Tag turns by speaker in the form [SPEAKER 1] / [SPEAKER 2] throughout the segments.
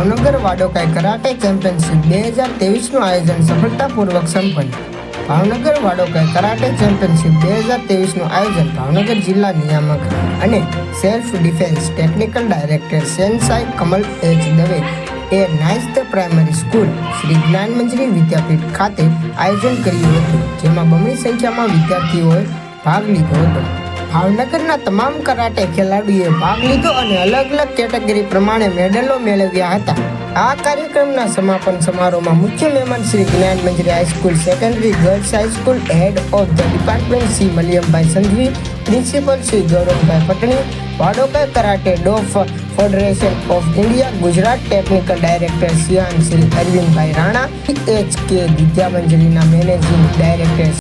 [SPEAKER 1] Bhavnagar Wadokai karate championship 2023નું આયોજન સફળતાપૂર્વક સંપન્ન। ભાવનગર વાડોકાઈ કરાટે ચેમ્પિયનશિપ 2023નું આયોજન ભાવનગર જિલ્લા નિયામક અને self defence technical director સેન્સાઈ Kamal H Dave એ ninth primary school Shri Gyanmanjari વિદ્યાપીઠ ખાતે આયોજન કર્યું હતું, જેમાં બમણી સંખ્યામાં વિદ્યાર્થીઓએ ભાગ લીધો હતો। ભાવનગરના તમામ કરાટે ખેલાડીઓએ ભાગ લીધો અને અલગ અલગ કેટેગરી પ્રમાણે મેડલો મેળવ્યા હતા। આ કાર્યક્રમના સમાપન સમારોહમાં મુખ્ય મહેમાન Shri Gyanmanjari high school secondary girls high school head of the department Shri Maliyambhai Sanghvi, principal Shri Gauravbhai Patni, Wadokai karate do federation of India Gujarat technical director Shihan Shri Arvindbhai Rana, PHK વિદ્યામંજરીના મેનેજિંગ ડાયરેક્ટર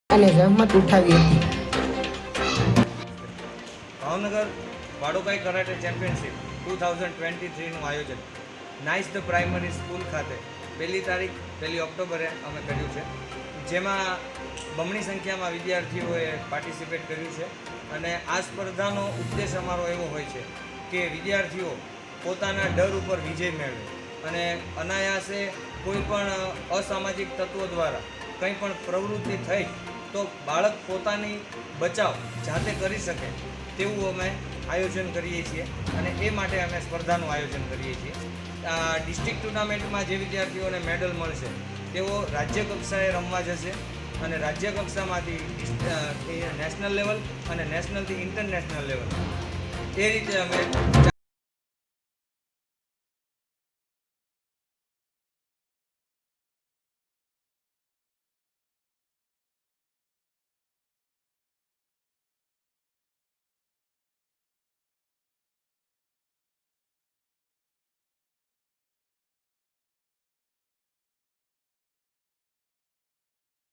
[SPEAKER 1] અને જહેમત ઉઠાવી હતી।
[SPEAKER 2] ભાવનગર વાડોકાઈ કરાટે ચેમ્પિયનશિપ 2023નું આયોજન નાઇન્થ પ્રાઇમરી સ્કૂલ ખાતે 1 તારીખ 1 ઓક્ટોબરે અમે કર્યું છે, જેમાં બમણી સંખ્યામાં વિદ્યાર્થીઓએ પાર્ટિસિપેટ કર્યું છે। અને આ સ્પર્ધાનો ઉદ્દેશ અમારો એવો હોય છે કે વિદ્યાર્થીઓ પોતાના ડર ઉપર વિજય મેળવે અને અનાયાસે કોઈ પણ અસામાજિક તત્વો દ્વારા કંઈ પણ પ્રવૃત્તિ થઈ તો બાળક પોતાની બચાવ જાતે કરી શકે તેવું અમે આયોજન કરીએ છીએ અને એ માટે અમે સ્પર્ધાનું આયોજન કરીએ છીએ। ડિસ્ટ્રિક્ટ ટુર્નામેન્ટમાં જે વિદ્યાર્થીઓને મેડલ મળશે તેઓ રાજ્ય કક્ષાએ રમવા જશે અને રાજ્ય કક્ષામાંથી નેશનલ લેવલ અને નેશનલથી ઇન્ટરનેશનલ લેવલ એ રીતે અમે